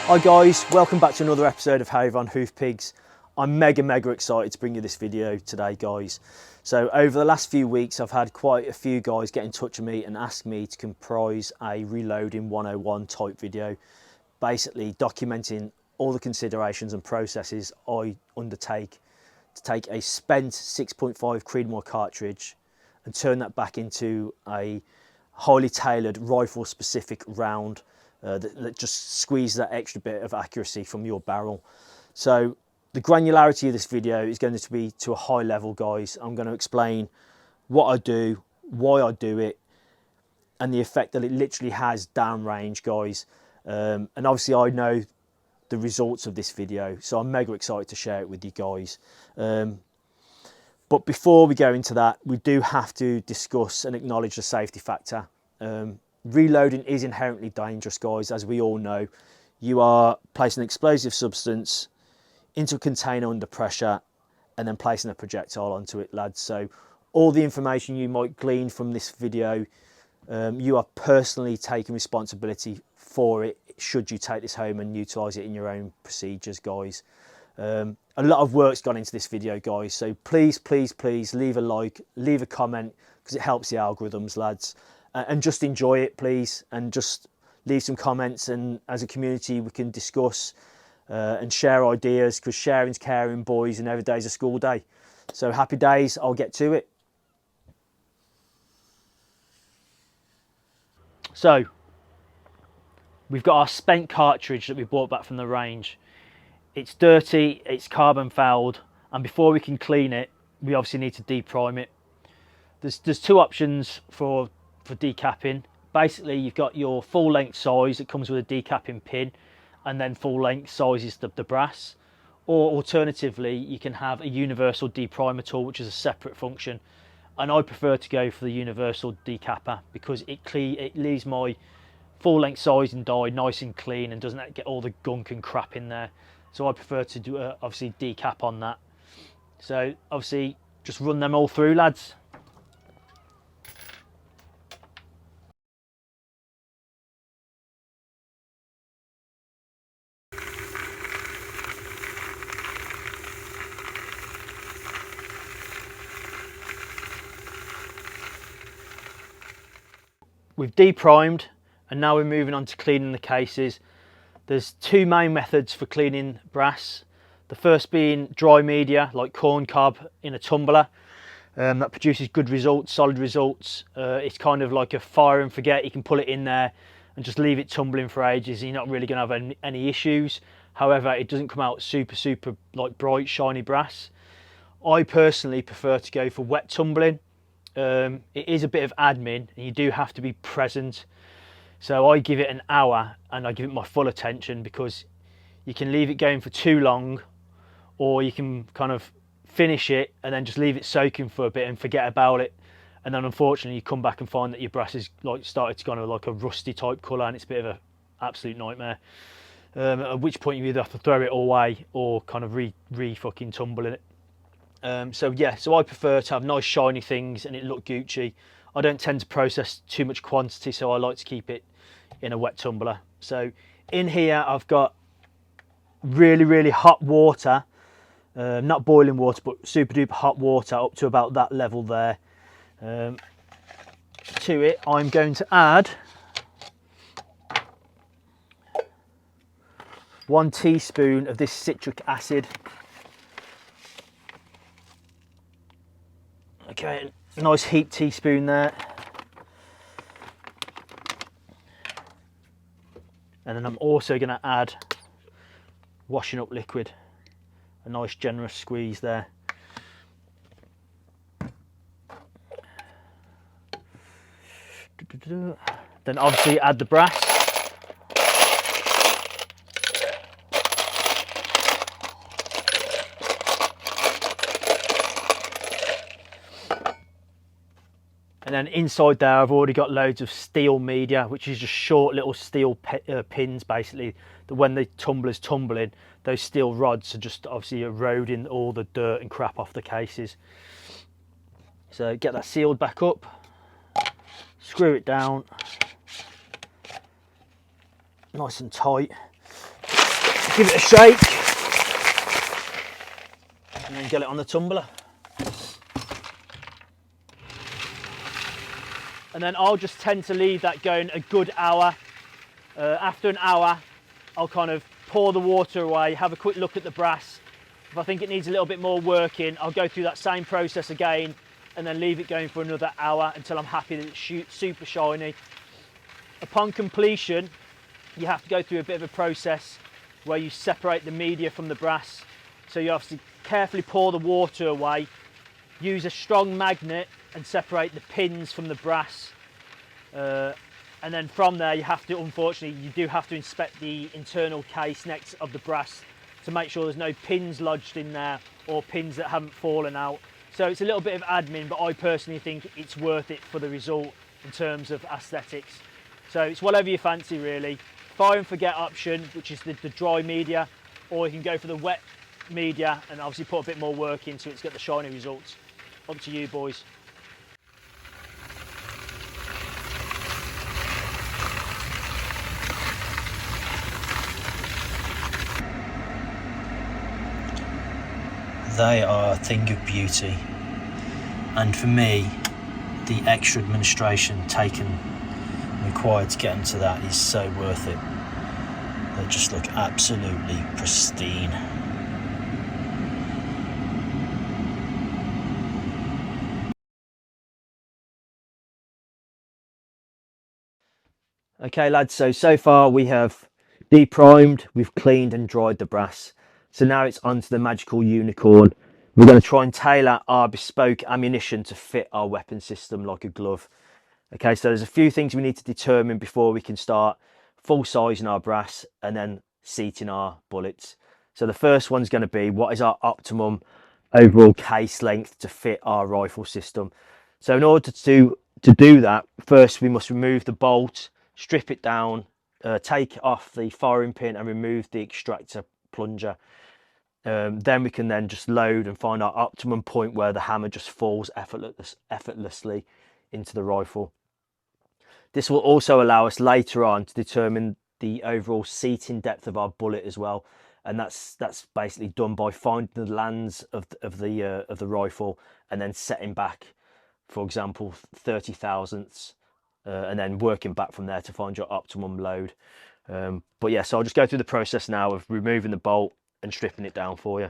Hi guys, welcome back to another episode of Harry Von Hoof Pigs. I'm mega excited to bring you this video today guys. So over the last few weeks I've had quite a few guys get in touch with me and ask me to comprise a reloading 101 type video, basically documenting all the considerations and processes I undertake to take a spent 6.5 Creedmoor cartridge and turn that back into a highly tailored rifle specific round that just squeeze that extra bit of accuracy from your barrel. So the granularity of this video is going to be to a high level guys. I'm going to explain what I do, why I do it, and the effect that it literally has downrange guys. And obviously I know the results of this video, so I'm mega excited to share it with you guys. But before we go into that, we do have to discuss and acknowledge the safety factor. Reloading is inherently dangerous guys, as we all know. You are placing an explosive substance into a container under pressure and then placing a projectile onto it, lads. So all the information you might glean from this video, you are personally taking responsibility for it should you take this home and utilise it in your own procedures guys. A lot of work's gone into this video guys, so please leave a like, leave a comment, because it helps the algorithms lads. And just enjoy it please, and just leave some comments, and as a community we can discuss and share ideas, because sharing's caring boys, and every day's a school day. So happy days, I'll get to it. So we've got our spent cartridge that we bought back from the range. It's dirty, it's carbon fouled, and before we can clean it we obviously need to deprime it. There's two options for decapping. Basically you've got your full length size that comes with a decapping pin, and then full length size is the brass, or alternatively you can have a universal deprimer tool which is a separate function, and I prefer to go for the universal decapper because it leaves my full length size and die nice and clean and doesn't get all the gunk and crap in there. So I prefer to do obviously decap on that. So obviously just run them all through lads. We've deprimed and now we're moving on to cleaning the cases. There's two main methods for cleaning brass. The first being dry media like corn cob in a tumbler. That produces good results, solid results. It's kind of like a fire and forget. You can pull it in there and just leave it tumbling for ages and you're not really going to have any issues. However, it doesn't come out super like bright shiny brass. I personally prefer to go for wet tumbling. It is a bit of admin and you do have to be present, so I give it an hour and I give it my full attention, because you can leave it going for too long, or you can kind of finish it and then just leave it soaking for a bit and forget about it, and then unfortunately you come back and find that your brass is like started to go like a rusty type colour and it's a bit of an absolute nightmare, at which point you either have to throw it away or kind of re fucking tumble in it. So yeah, so I prefer to have nice shiny things and it look Gucci. I don't tend to process too much quantity, so I like to keep it in a wet tumbler. So in here I've got really hot water, not boiling water but super duper hot water up to about that level there. To it I'm going to add 1 teaspoon of this citric acid. Okay, a nice heat teaspoon there. And then I'm also going to add washing up liquid, a nice generous squeeze there. Then obviously add the brass. And then inside there I've already got loads of steel media, which is just short little steel pins basically, that when the tumbler's tumbling, those steel rods are just obviously eroding all the dirt and crap off the cases. So get that sealed back up, screw it down nice and tight. Give it a shake and then get it on the tumbler. And then I'll just tend to leave that going a good hour. After an hour, I'll kind of pour the water away, have a quick look at the brass. If I think it needs a little bit more working, I'll go through that same process again and then leave it going for another hour until I'm happy that it's super shiny. Upon completion, you have to go through a bit of a process where you separate the media from the brass. So you obviously carefully pour the water away, use a strong magnet and separate the pins from the brass. And then from there you have to, unfortunately, you do have to inspect the internal case next of the brass to make sure there's no pins lodged in there or pins that haven't fallen out. So it's a little bit of admin, but I personally think it's worth it for the result in terms of aesthetics. So it's whatever you fancy really. Fire and forget option, which is the dry media, or you can go for the wet media and obviously put a bit more work into it to get the shiny results. Up to you boys. They are a thing of beauty, and for me the extra administration required to get into that is so worth it. They just look absolutely pristine. Okay lads, so far we have deprimed, we've cleaned and dried the brass. So now it's onto the magical unicorn. We're going to try and tailor our bespoke ammunition to fit our weapon system like a glove. Okay, so there's a few things we need to determine before we can start full sizing our brass and then seating our bullets. So the first one's going to be, what is our optimum overall case length to fit our rifle system? So in order to do that, first we must remove the bolt, strip it down, take off the firing pin and remove the extractor plunger. Then we can then just load and find our optimum point where the hammer just falls effortlessly into the rifle. This will also allow us later on to determine the overall seating depth of our bullet as well, and that's basically done by finding the lands of the rifle and then setting back, for example, 30 thousandths, and then working back from there to find your optimum load. But yeah, so I'll just go through the process now of removing the bolt and stripping it down for you.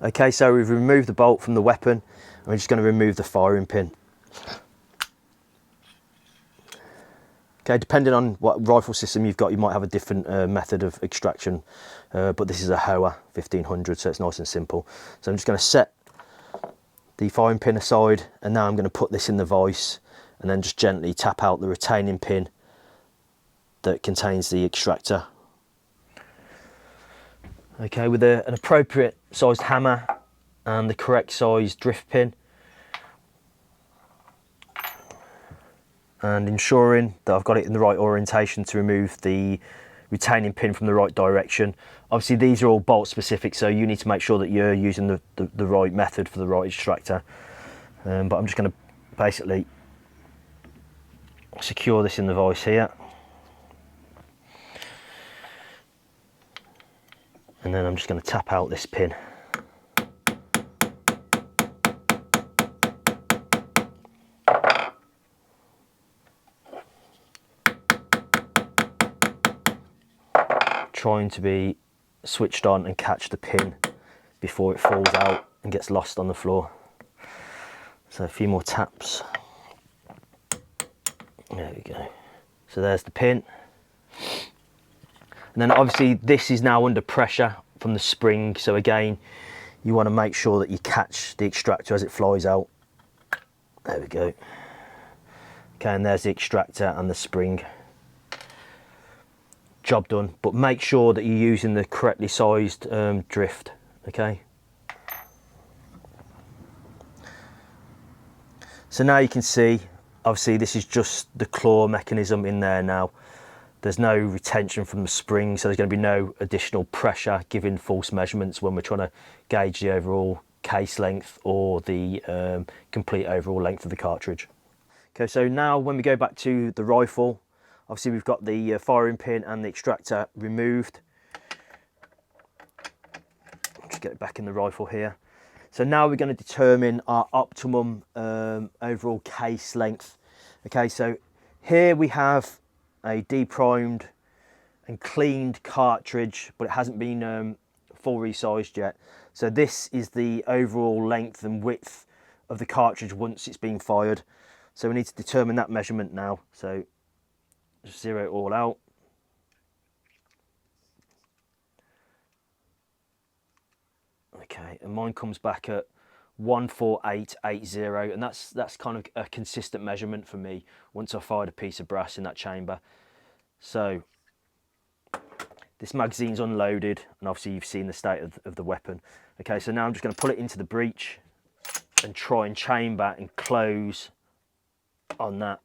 Okay, so we've removed the bolt from the weapon and we're just going to remove the firing pin. Okay, depending on what rifle system you've got, you might have a different method of extraction, but this is a Hoa 1500, so it's nice and simple. So I'm just going to set the firing pin aside, and now I'm going to put this in the vise and then just gently tap out the retaining pin that contains the extractor. Okay, with an appropriate sized hammer and the correct size drift pin, and ensuring that I've got it in the right orientation to remove the retaining pin from the right direction. Obviously these are all bolt specific, so you need to make sure that you're using the right method for the right extractor. But I'm just going to basically secure this in the vise here. And then I'm just going to tap out this pin. Trying to be switched on and catch the pin before it falls out and gets lost on the floor. So a few more taps. There we go. So there's the pin. And then obviously this is now under pressure from the spring, so again you want to make sure that you catch the extractor as it flies out. There we go. Okay, and there's the extractor and the spring. Job done, but make sure that you're using the correctly sized drift. Okay, so now you can see, obviously this is just the claw mechanism in there now. There's no retention from the spring, so there's going to be no additional pressure giving false measurements when we're trying to gauge the overall case length or the complete overall length of the cartridge. Okay, so now when we go back to the rifle, Obviously we've got the firing pin and the extractor removed. I'll just get it back in the rifle here. So now we're going to determine our optimum overall case length. Okay, so here we have a deprimed and cleaned cartridge, but it hasn't been full resized yet. So this is the overall length and width of the cartridge once it's been fired. So we need to determine that measurement now. So just zero it all out. Okay, and mine comes back at 14880, and that's kind of a consistent measurement for me once I fired a piece of brass in that chamber. So this magazine's unloaded, and obviously you've seen the state of the weapon. Okay, so now I'm just going to pull it into the breech and try and chamber and close on that.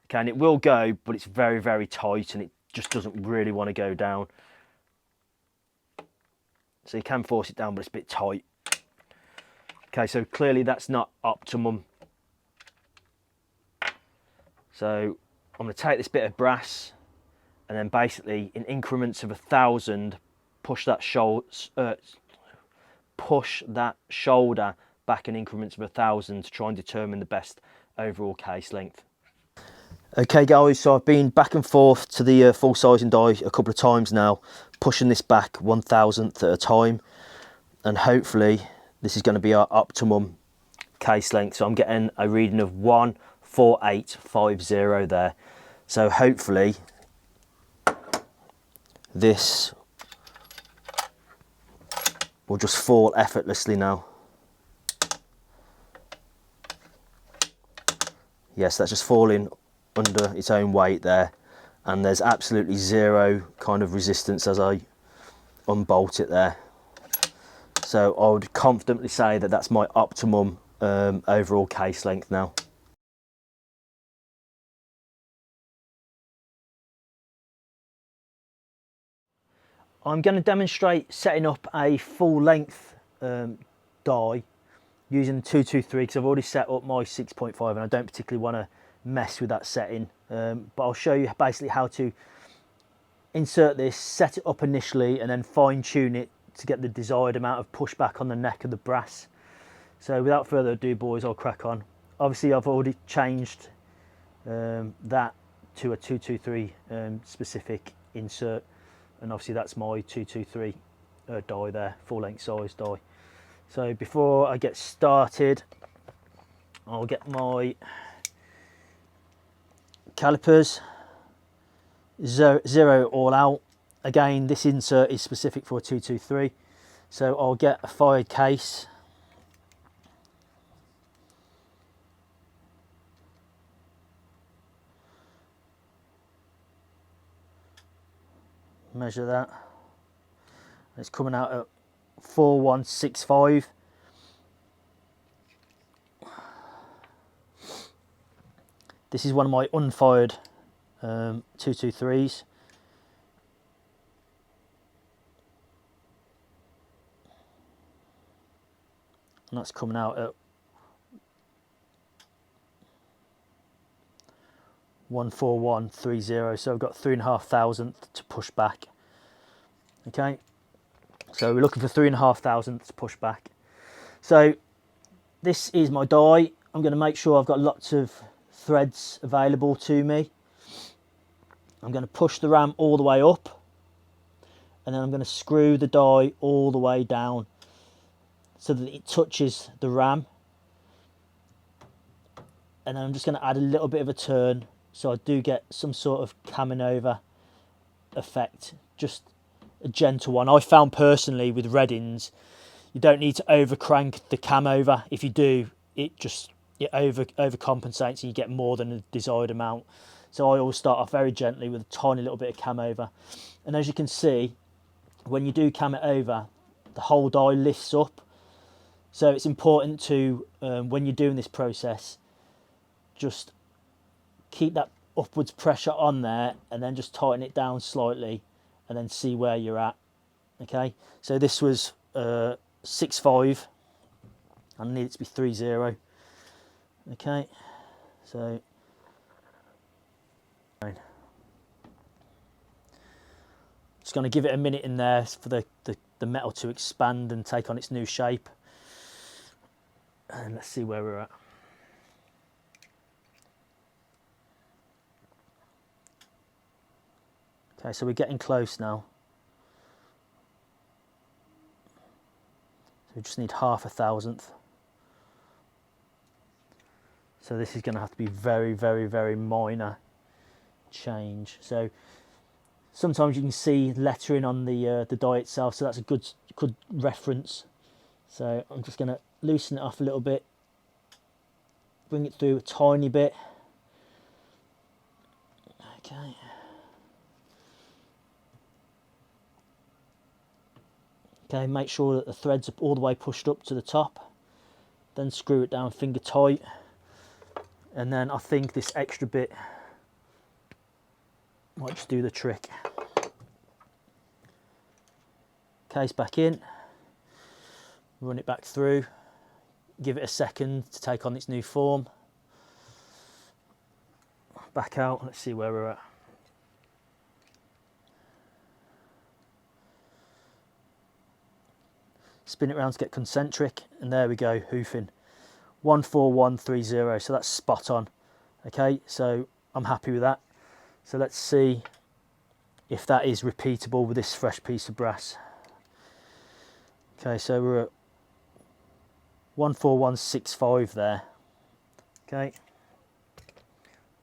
Okay, and it will go, but it's very, very tight, and it just doesn't really want to go down. So you can force it down, but it's a bit tight. Okay, so clearly that's not optimum. So I'm going to take this bit of brass and then basically in increments of 1,000 push that shoulder back in increments of 1,000 to try and determine the best overall case length. Okay guys, so I've been back and forth to the full sizing die a couple of times now, pushing this back 1,000th at a time, and hopefully this is going to be our optimum case length. So I'm getting a reading of 14850 there. So hopefully this will just fall effortlessly now. Yes, that's just falling under its own weight there, and there's absolutely zero kind of resistance as I unbolt it there. So I would confidently say that that's my optimum overall case length now. I'm going to demonstrate setting up a full length die using 223 because I've already set up my 6.5 and I don't particularly want to mess with that setting, but I'll show you basically how to insert this, set it up initially, and then fine tune it to get the desired amount of pushback on the neck of the brass. So without further ado boys, I'll crack on. Obviously I've already changed that to a 223 specific insert, and obviously that's my 223 die there, full length size die. So before I get started, I'll get my calipers, zero all out. Again, this insert is specific for a 223, so I'll get a fired case. Measure that. It's coming out at 4165. This is one of my unfired 223s. And that's coming out at 14130. So I've got 3,500 to push back. Okay, so we're looking for 3,500 to push back. So this is my die. I'm going to make sure I've got lots of threads available to me. I'm going to push the ram all the way up, and then I'm going to screw the die all the way down so that it touches the ram, and then I'm just going to add a little bit of a turn so I do get some sort of coming over effect, just a gentle one. I found personally with red-ins you don't need to over crank the cam over. If you do, it overcompensates and you get more than the desired amount. So I always start off very gently with a tiny little bit of cam over, and as you can see, when you do cam it over, the whole die lifts up. So it's important to when you're doing this process, just keep that upwards pressure on there and then just tighten it down slightly and then see where you're at. Okay, so this was 6.5. I need it to be 3.0. Okay, so Just going to give it a minute in there for the metal to expand and take on its new shape. And let's see where we're at. Okay, so we're getting close now. So we just need 0.5 So this is going to have to be very, very, very minor change. So sometimes you can see lettering on the die itself, so that's a good reference. So I'm just going to loosen it off a little bit, bring it through a tiny bit. Okay. Okay, make sure that the threads are all the way pushed up to the top. Then screw it down finger tight. And then I think this extra bit might just do the trick. Case back in, run it back through, give it a second to take on its new form. Back out, let's see where we're at. Spin it around to get concentric, and there we go, hoofing. 14130, so that's spot on. Okay, so I'm happy with that. So let's see if that is repeatable with this fresh piece of brass. Okay, so we're at 14165 there. Okay,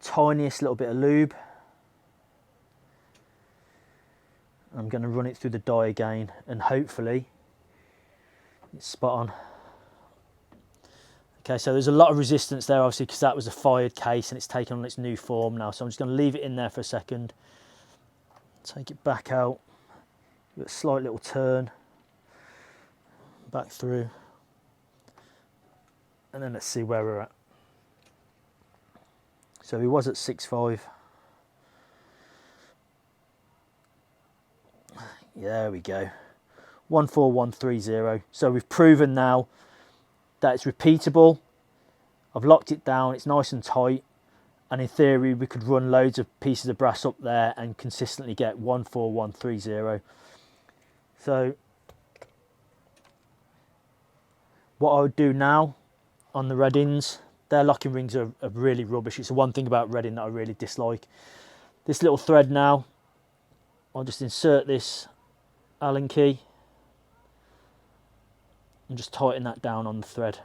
tiniest little bit of lube. I'm going to run it through the die again, and hopefully it's spot on. Okay, so there's a lot of resistance there, obviously, because that was a fired case and it's taken on its new form now. So I'm just going to leave it in there for a second. Take it back out. Give it a slight little turn. Back through. And then let's see where we're at. So we was at 6.5. There we go. 14130. So we've proven now that it's repeatable. I've locked it down, it's nice and tight, and in theory we could run loads of pieces of brass up there and consistently get 14130. So what I would do now on the Reddings, their locking rings are really rubbish. It's the one thing about Redding that I really dislike. This little thread now, I'll just insert this Allen key and just tighten that down on the thread.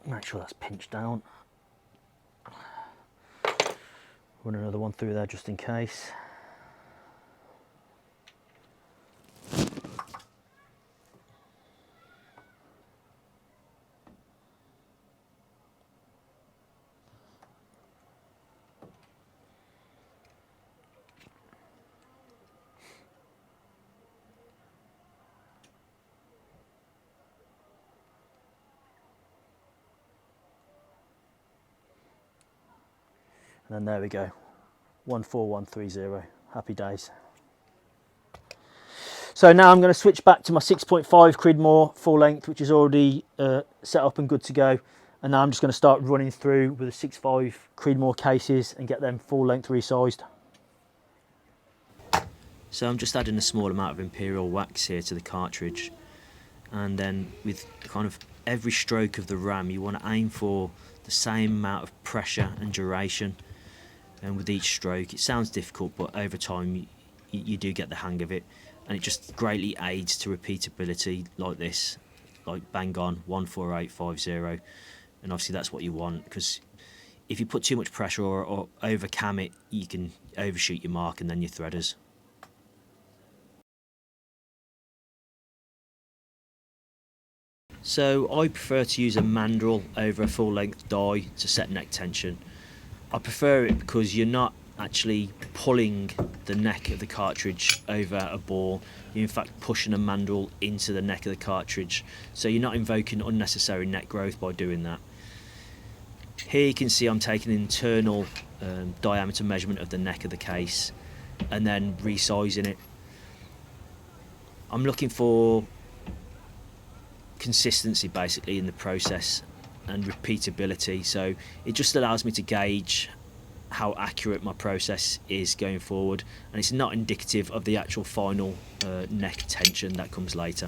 Make sure that's pinched down. Run another one through there just in case. And then there we go, 14130, happy days. So now I'm going to switch back to my 6.5 Creedmoor full length, which is already set up and good to go. And now I'm just going to start running through with the 6.5 Creedmoor cases and get them full length resized. So I'm just adding a small amount of Imperial wax here to the cartridge, and then with kind of every stroke of the ram you want to aim for the same amount of pressure and duration. And with each stroke, it sounds difficult, but over time you do get the hang of it, and it just greatly aids to repeatability like this, like bang on 14850. And obviously that's what you want, because if you put too much pressure or over cam it, you can overshoot your mark and then your threaders. So I prefer to use a mandrel over a full length die to set neck tension. I prefer it because you're not actually pulling the neck of the cartridge over a ball. You're in fact pushing a mandrel into the neck of the cartridge, so you're not invoking unnecessary neck growth by doing that. Here you can see I'm taking an internal diameter measurement of the neck of the case and then resizing it. I'm looking for consistency basically in the process, and repeatability, so it just allows me to gauge how accurate my process is going forward, and it's not indicative of the actual final neck tension that comes later.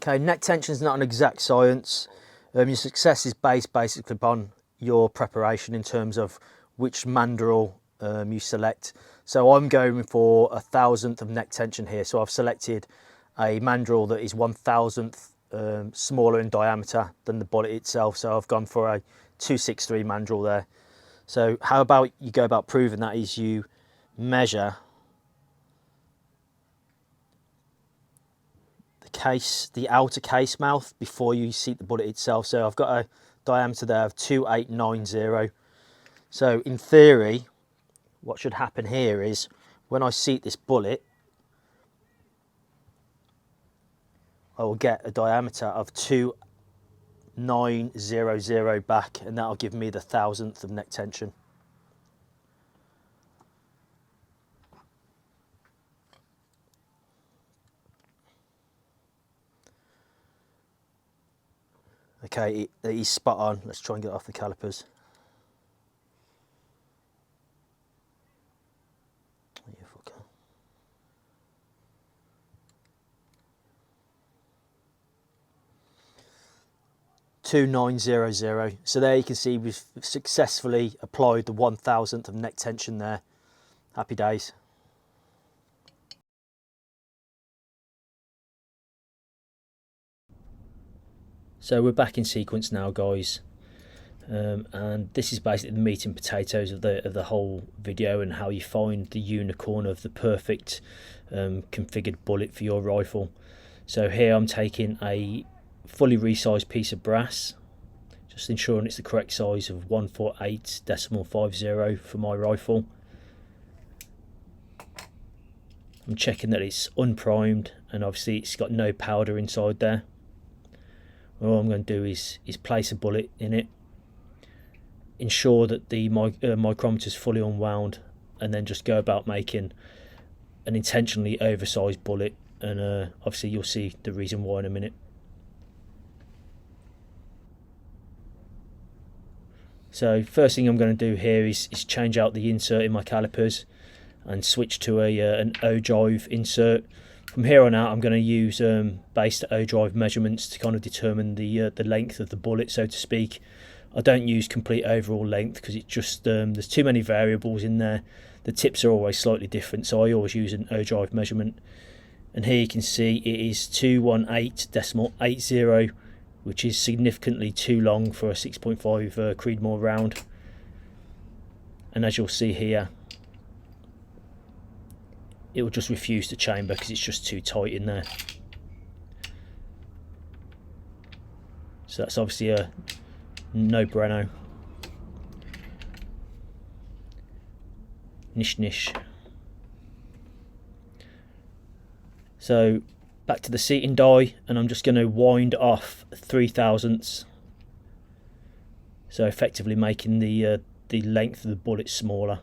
Okay, neck tension is not an exact science. Your success is based basically upon your preparation in terms of which mandrel you select. So I'm going for 1,000th of neck tension here. So I've selected a mandrel that is 1,000th smaller in diameter than the bullet itself. So I've gone for a 263 mandrel there. So how about you go about proving that is you measure the outer case mouth before you seat the bullet itself. So I've got a diameter there of 2890. So in theory, what should happen here is when I seat this bullet, I will get a diameter of 2900 back, and that'll give me the 1,000th of neck tension. Okay, he's spot on. Let's try and get off the calipers. Yeah, fuck. 2900. So there you can see we've successfully applied the 1,000th of neck tension there. Happy days. So we're back in sequence now, guys, and this is basically the meat and potatoes of the whole video, and how you find the unicorn of the perfect configured bullet for your rifle. So here I'm taking a fully resized piece of brass, just ensuring it's the correct size of 148.50 for my rifle. I'm checking that it's unprimed, and obviously it's got no powder inside there. All I'm going to do is place a bullet in it, ensure that the micrometer is fully unwound, and then just go about making an intentionally oversized bullet, and obviously you'll see the reason why in a minute. So first thing I'm going to do here is change out the insert in my calipers and switch to an O-drive insert. From here on out, I'm going to use base to O-drive measurements to kind of determine the length of the bullet, so to speak. I don't use complete overall length because it just there's too many variables in there. The tips are always slightly different, so I always use an O-drive measurement. And here you can see it is 218.80, which is significantly too long for a 6.5 Creedmoor round. And as you'll see here, it will just refuse to chamber because it's just too tight in there. So that's obviously a no-brainer. Nish nish. So back to the seating die, and I'm just going to wind off 3/1000ths. So effectively making the length of the bullet smaller.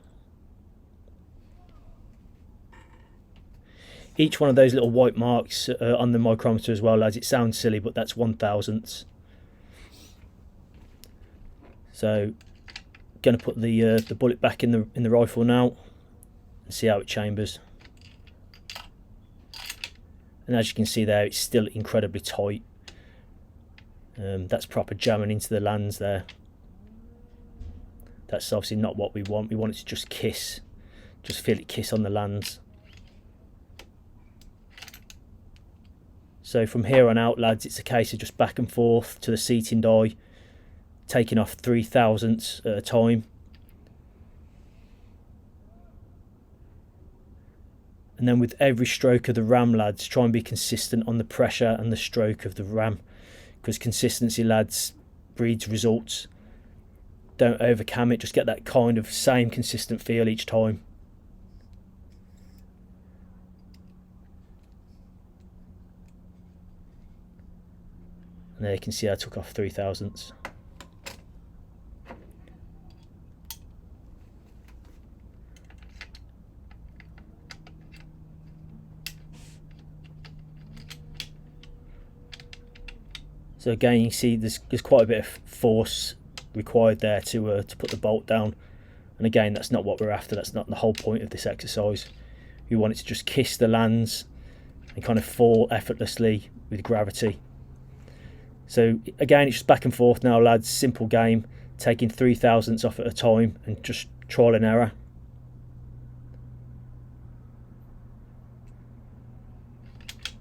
Each one of those little white marks on the micrometer as well, lads, it sounds silly, but that's 1/1000ths. So going to put the bullet back in the rifle now and see how it chambers. And as you can see there, it's still incredibly tight. That's proper jamming into the lands there. That's obviously not what we want. We want it to just kiss, just feel it kiss on the lands. So from here on out, lads, it's a case of just back and forth to the seating die, taking off 3/1000ths at a time. And then with every stroke of the ram, lads, try and be consistent on the pressure and the stroke of the ram, because consistency, lads, breeds results. Don't overcam it, just get that kind of same consistent feel each time. And there you can see I took off 3/1000ths. So again, you see there's quite a bit of force required there to put the bolt down, and again, that's not what we're after. That's not the whole point of this exercise. We want it to just kiss the lands and kind of fall effortlessly with gravity. So again, it's just back and forth now, lads. Simple game, taking 0.003 off at a time and just trial and error.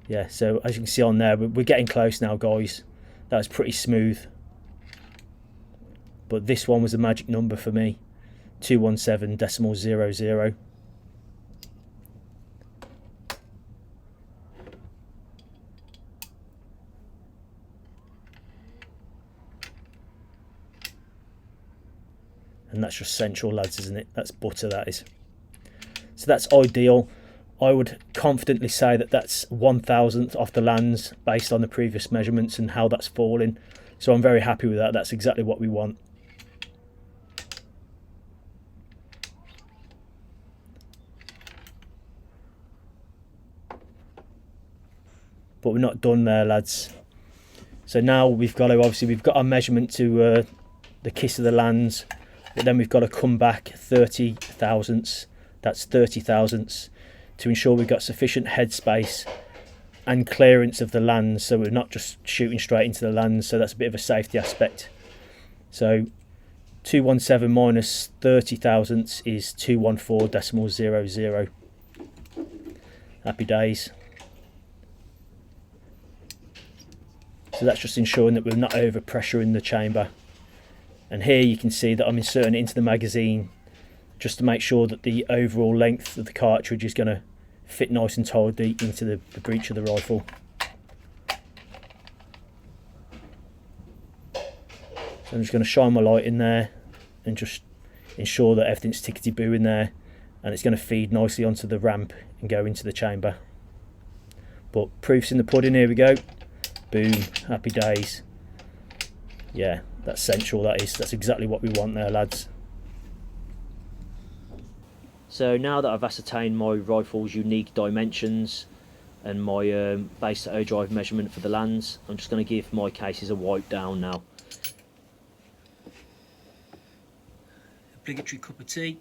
Yeah, so as you can see on there, we're getting close now, guys. That was pretty smooth. But this one was a magic number for me, 217.00. And that's just central, lads, isn't it? That's butter, that is. So that's ideal. I would confidently say that that's 1,000th off the lands based on the previous measurements and how that's falling. So I'm very happy with that. That's exactly what we want. But we're not done there, lads. So now we've got our measurement to the kiss of the lands, but then we've got to come back 30 thousandths. That's 30 thousandths to ensure we've got sufficient headspace and clearance of the lands, so we're not just shooting straight into the lands. So that's a bit of a safety aspect. So 217 minus 30 thousandths is 214.00. Happy days. So that's just ensuring that we're not over pressuring the chamber. And here you can see that I'm inserting it into the magazine just to make sure that the overall length of the cartridge is going to fit nice and tidy into the breech of the rifle. So I'm just going to shine my light in there and just ensure that everything's tickety-boo in there, and it's going to feed nicely onto the ramp and go into the chamber. But proof's in the pudding, here we go. Boom, happy days. Yeah, that's central, that is. That's exactly what we want there, lads. So now that I've ascertained my rifle's unique dimensions and my base to O-drive measurement for the lands, I'm just going to give my cases a wipe down now. Obligatory cup of tea.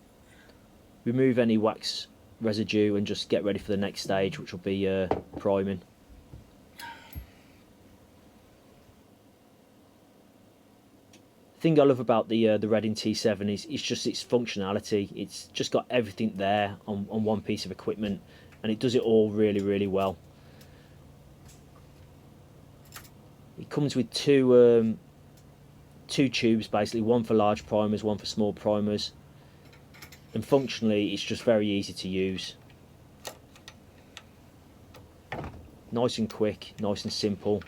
Remove any wax residue and just get ready for the next stage, which will be priming. The thing I love about the Reading T7 is it's just its functionality. It's just got everything there on one piece of equipment, and it does it all really well. It comes with two tubes basically, one for large primers, one for small primers, and functionally it's just very easy to use. Nice and quick, nice and simple.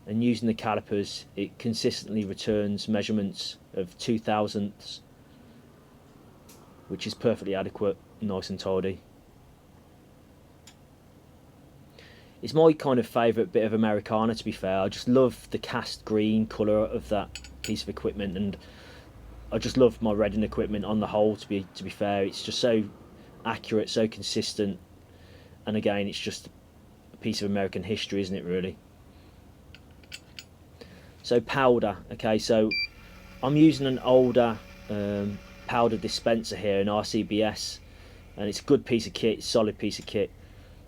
And using the calipers, it consistently returns measurements of 0.002, which is perfectly adequate, nice and tidy. It's my kind of favourite bit of Americana, to be fair. I just love the cast green colour of that piece of equipment, and I just love my Reading equipment on the whole, to be fair. It's just so accurate, so consistent, and again, it's just a piece of American history, isn't it, really? So powder, okay, so I'm using an older powder dispenser here, an RCBS, and it's a good piece of kit, solid piece of kit,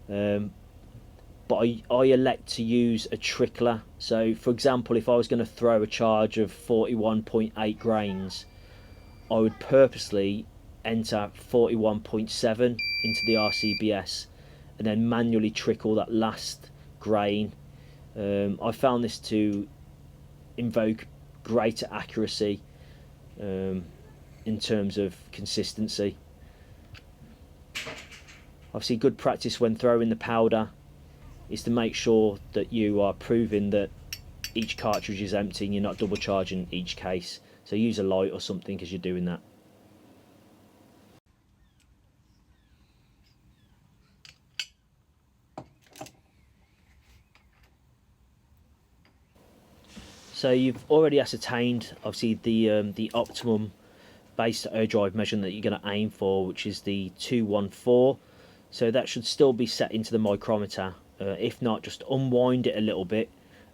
but I elect to use a trickler. So for example, if I was going to throw a charge of 41.8 grains, I would purposely enter 41.7 into the RCBS and then manually trickle that last grain. I found this to invoke greater accuracy in terms of consistency. Obviously, good practice when throwing the powder is to make sure that you are proving that each cartridge is empty and you're not double charging each case. So use a light or something as you're doing that. So you've already ascertained, obviously, the optimum base to O-drive measurement that you're going to aim for, which is the 214. So that should still be set into the micrometer. If not, just unwind it a little bit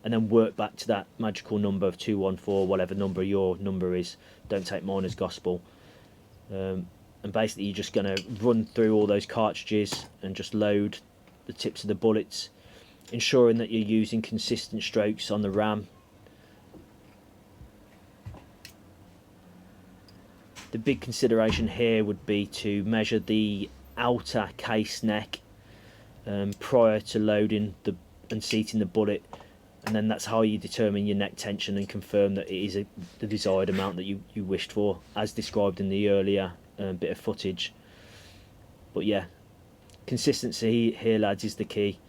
and then work back to that magical number of 214, whatever number your number is. Don't take mine as gospel. And basically you're just going to run through all those cartridges and just load the tips of the bullets, ensuring that you're using consistent strokes on the ram. The big consideration here would be to measure the outer case neck prior to loading and seating the bullet, and then that's how you determine your neck tension and confirm that it is the desired amount that you wished for, as described in the earlier bit of footage. But yeah, consistency here, lads, is the key.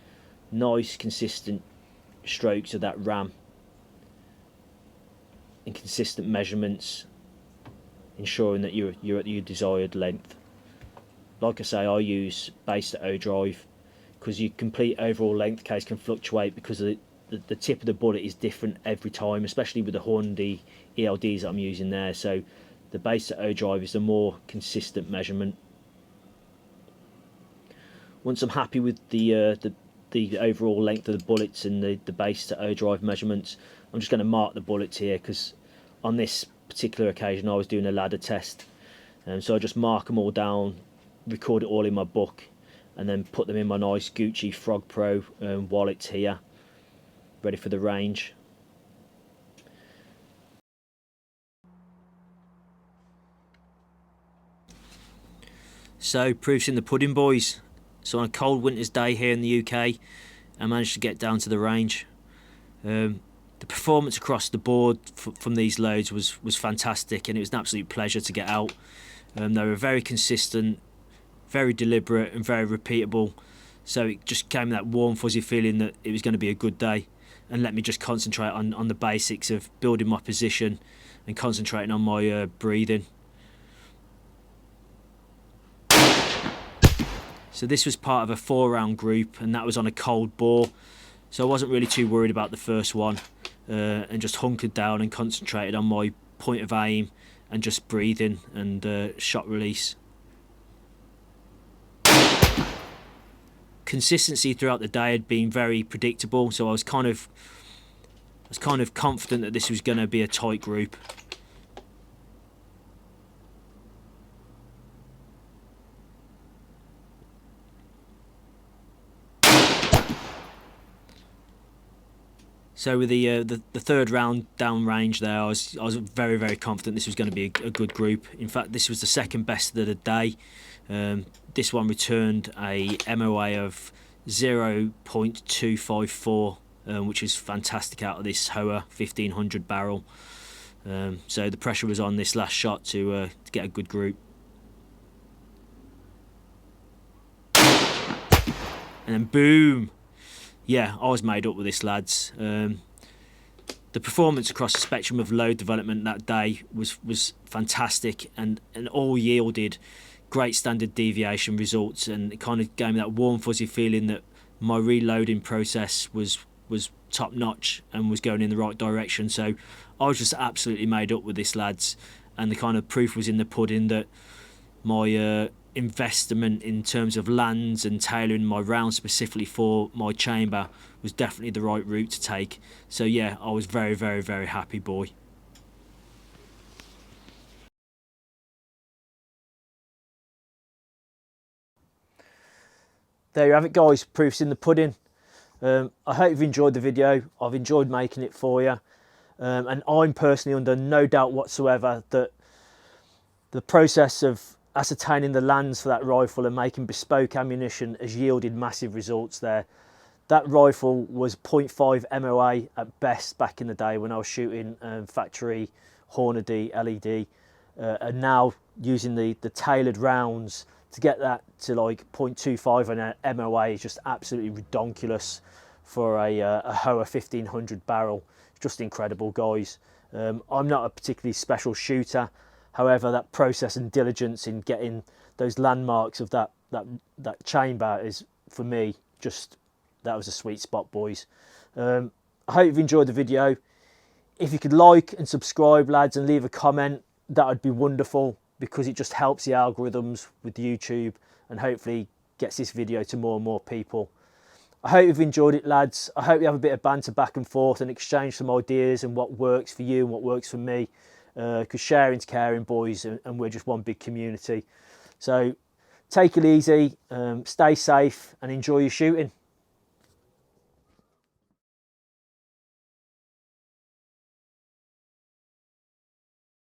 Nice consistent strokes of that ram and consistent measurements, ensuring that you're at your desired length. Like I say, I use base to O drive because your complete overall length case can fluctuate because the tip of the bullet is different every time, especially with the Hornady ELDs that I'm using there. So the base to O drive is the more consistent measurement. Once I'm happy with the overall length of the bullets and the base to O drive measurements, I'm just going to mark the bullets here, because on this particular occasion I was doing a ladder test, so I just mark them all down, record it all in my book, and then put them in my nice Gucci Frog Pro wallet here, ready for the range. So, proof's in the pudding, boys. So on a cold winter's day here in the UK, I managed to get down to the range. The performance across the board from these loads was fantastic, and it was an absolute pleasure to get out. They were very consistent, very deliberate and very repeatable, so it just came that warm fuzzy feeling that it was going to be a good day, and let me just concentrate on the basics of building my position and concentrating on my breathing. So this was part of a 4-round group, and that was on a cold bore, so I wasn't really too worried about the first one, and just hunkered down and concentrated on my point of aim and just breathing and shot release. Consistency throughout the day had been very predictable, so I was kind of confident that this was going to be a tight group. So with the third round down range there, I was very, very confident this was going to be a good group. In fact, this was the second best of the day. This one returned a MOA of 0.254, which is fantastic out of this Hoa 1500 barrel. So the pressure was on this last shot to get a good group. And then boom! Yeah, I was made up with this, lads. The performance across the spectrum of load development that day was fantastic, and all yielded great standard deviation results, and it kind of gave me that warm fuzzy feeling that my reloading process was top notch and was going in the right direction. So I was just absolutely made up with this, lads, and the kind of proof was in the pudding that my investment in terms of lands and tailoring my round specifically for my chamber was definitely the right route to take. So yeah, I was very, very, very happy, boy. There you have it, guys. Proof's in the pudding. I hope you've enjoyed the video. I've enjoyed making it for you, and I'm personally under no doubt whatsoever that the process of ascertaining the lands for that rifle and making bespoke ammunition has yielded massive results there. That rifle was 0.5 MOA at best back in the day when I was shooting factory Hornady LED, and now using the tailored rounds to get that to like 0.25 on an MOA is just absolutely redonkulous for a Hoa 1500 barrel. It's just incredible, guys. I'm not a particularly special shooter. However, that process and diligence in getting those landmarks of that chamber is, for me, that was a sweet spot, boys. I hope you've enjoyed the video. If you could like and subscribe, lads, and leave a comment, that would be wonderful, because it just helps the algorithms with YouTube and hopefully gets this video to more and more people. I hope you've enjoyed it, lads. I hope you have a bit of banter back and forth and exchange some ideas and what works for you and what works for me, because sharing's caring, boys, and we're just one big community. So take it easy, stay safe and enjoy your shooting.